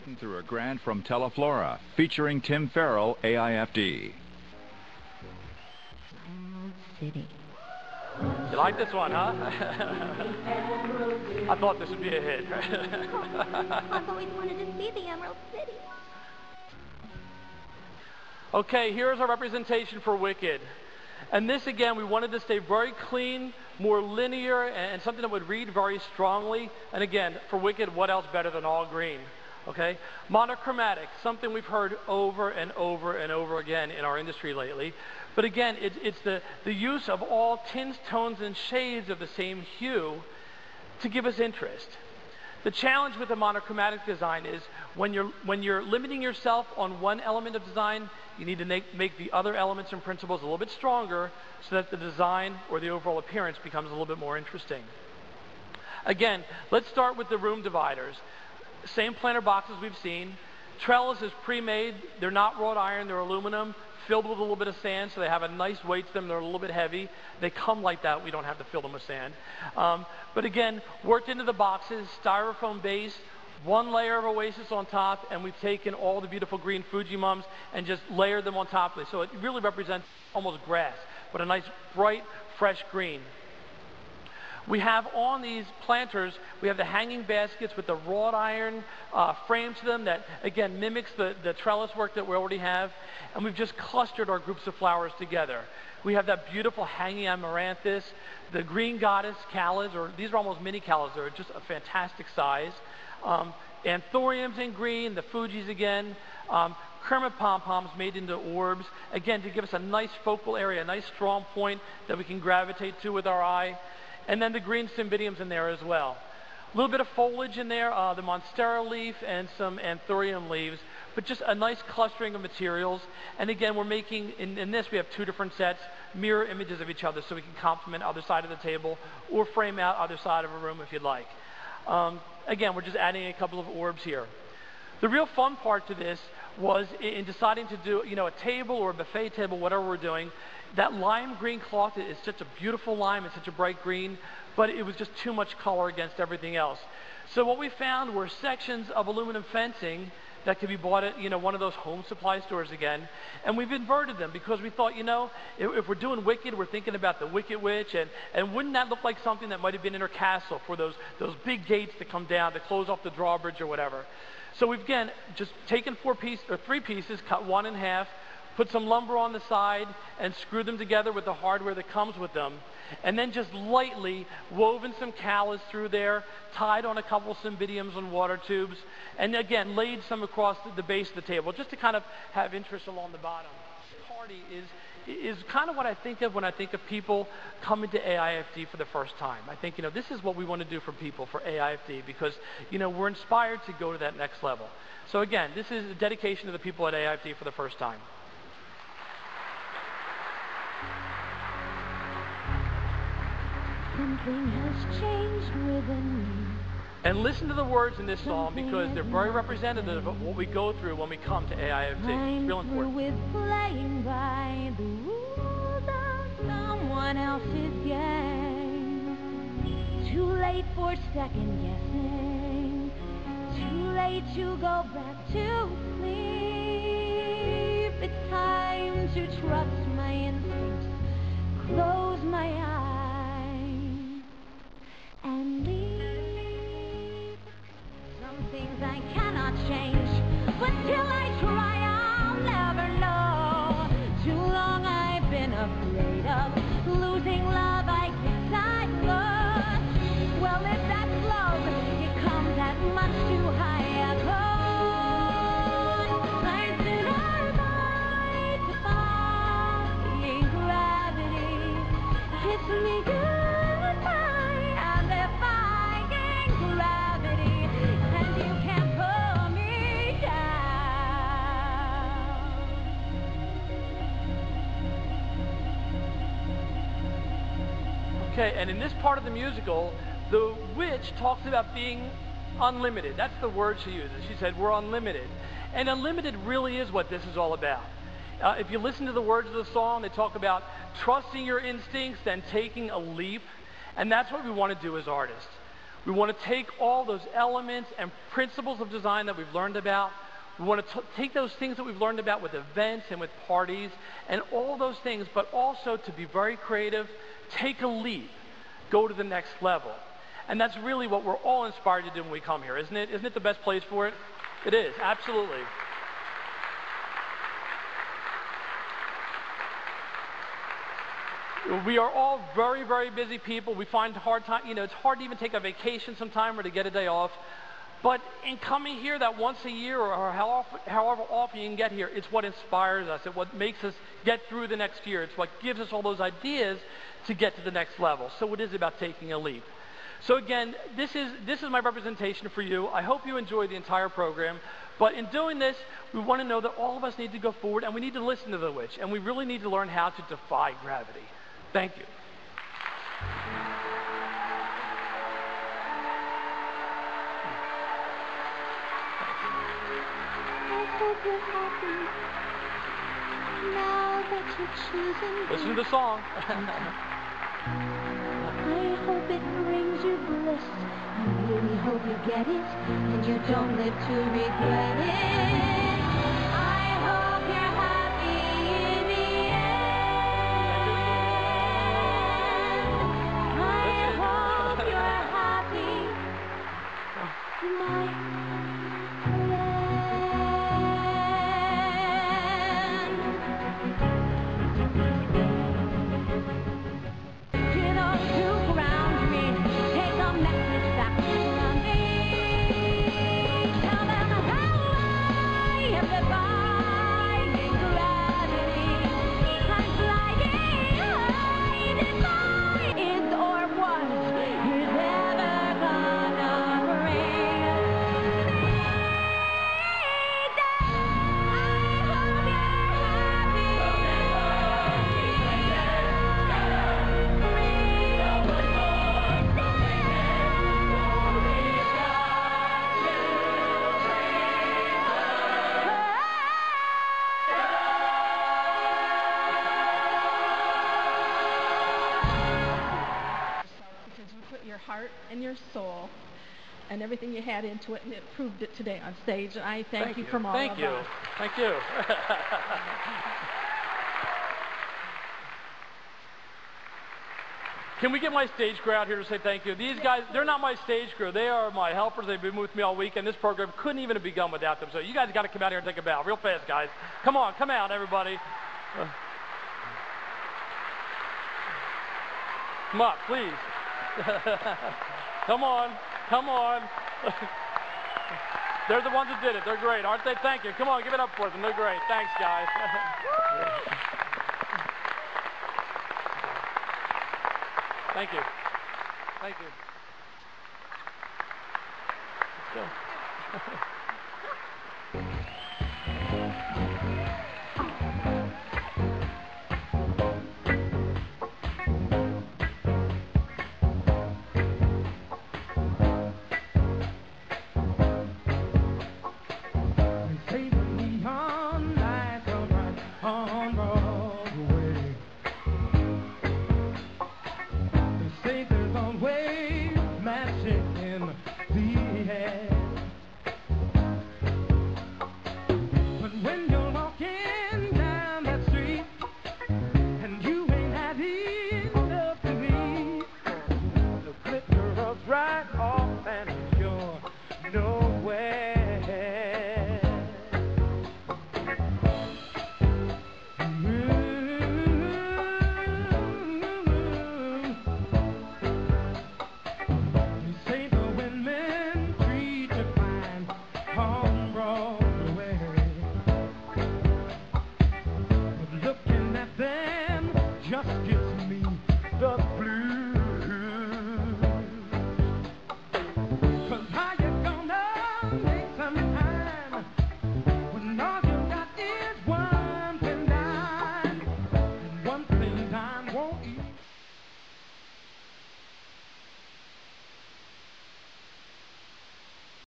Written through a grant from Teleflora, featuring Tim Farrell, AIFD. City. You like this one, huh? I thought this would be a hit. I've always wanted to see the Emerald City. Okay, here's our representation for Wicked. And this, again, we wanted to stay very clean, more linear, and something that would read very strongly. And again, for Wicked, what else better than all green? Okay? Monochromatic, something we've heard over and over and over again in our industry lately. But again, it's the use of all tints, tones, and shades of the same hue to give us interest. The challenge with a monochromatic design is when you're limiting yourself on one element of design, you need to make the other elements and principles a little bit stronger so that the design or the overall appearance becomes a little bit more interesting. Again, let's start with the room dividers. Same planter boxes we've seen. Trellis is pre-made. They're not wrought iron, they're aluminum, filled with a little bit of sand, so they have a nice weight to them. They're a little bit heavy. They come like that. We don't have to fill them with sand. But again, worked into the boxes, styrofoam base, one layer of Oasis on top, and we've taken all the beautiful green Fuji mums and just layered them on top of it. So it really represents almost grass, but a nice, bright, fresh green. We have on these planters, we have the hanging baskets with the wrought iron frame to them that, again, mimics the trellis work that we already have. And we've just clustered our groups of flowers together. We have that beautiful hanging amaranthus, the green goddess callas, or these are almost mini callas. They're just a fantastic size. Anthuriums in green, the Fujis again. Kermit pom-poms made into orbs, again, to give us a nice focal area, a nice strong point that we can gravitate to with our eye. And then the green cymbidiums in there as well. A little bit of foliage in there, the monstera leaf and some anthurium leaves, but just a nice clustering of materials. And again, we're making, in this we have two different sets, mirror images of each other so we can complement either side of the table or frame out either side of a room if you'd like. Again, we're just adding a couple of orbs here. The real fun part to this was in deciding to do, a table or a buffet table, whatever we're doing. That lime green cloth is such a beautiful lime, it's such a bright green, but it was just too much color against everything else. So what we found were sections of aluminum fencing that could be bought at, one of those home supply stores again, and we've inverted them because we thought, if we're doing Wicked, we're thinking about the Wicked Witch, and wouldn't that look like something that might have been in her castle for those big gates to come down to close off the drawbridge or whatever. So we've, again, just taken 3 pieces, cut one in half, put some lumber on the side, and screwed them together with the hardware that comes with them. And then just lightly woven some callas through there, tied on a couple cymbidiums on water tubes, and again, laid some across the base of the table, just to kind of have interest along the bottom. Party is kind of what I think of when I think of people coming to AIFD for the first time. I think, this is what we want to do for people, for AIFD, because, we're inspired to go to that next level. So again, this is a dedication to the people at AIFD for the first time. Something has changed within me. And listen to the words in this song because they're very representative of what we go through when we come to AIFD. It's real important. With playing by the rules of someone else's game. Too late for second guessing. Too late to go back to sleep. It's time to trust my instincts. Close my eyes and leave. Some things I cannot change, but till I try, I'll never know. Too long I've been afraid of losing love. I guess I must. Well, if that's love, it comes that much too high. Kiss me goodbye, and defying gravity, and you can't pull me down. Okay, and in this part of the musical, the witch talks about being unlimited. That's the word she uses. She said, we're unlimited. And unlimited really is what this is all about. If you listen to the words of the song, they talk about trusting your instincts and taking a leap. And that's what we want to do as artists. We want to take all those elements and principles of design that we've learned about. We want to take those things that we've learned about with events and with parties and all those things, but also to be very creative, take a leap, go to the next level. And that's really what we're all inspired to do when we come here, isn't it? Isn't it the best place for it? It is, absolutely. We are all very, very busy people. We find hard time, it's hard to even take a vacation sometime or to get a day off. But in coming here that once a year or however often you can get here, it's what inspires us. It's what makes us get through the next year. It's what gives us all those ideas to get to the next level. So it is about taking a leap. So again, this is my representation for you. I hope you enjoy the entire program. But in doing this, we want to know that all of us need to go forward and we need to listen to the witch. And we really need to learn how to defy gravity. Thank you. Now that you're choosing Listen to the song. I hope it brings you bliss. I really hope you get it, and you don't live to regret it. I hope you're happy in the end. I hope you're happy, my friend. Your heart and your soul and everything you had into it, and it proved it today on stage. And I thank you from all of us. Thank you. Can we get my stage crew out here to say thank you? These guys, they're not my stage crew. They are my helpers. They've been with me all week, and this program couldn't even have begun without them. So you guys got to come out here and take a bow real fast, guys. Come on, come out, everybody. Come on, please. Come on, come on. They're the ones that did it. They're great, aren't they? Thank you. Come on, give it up for them. They're great. Thanks, guys. Thank you. Thank you. Let's go.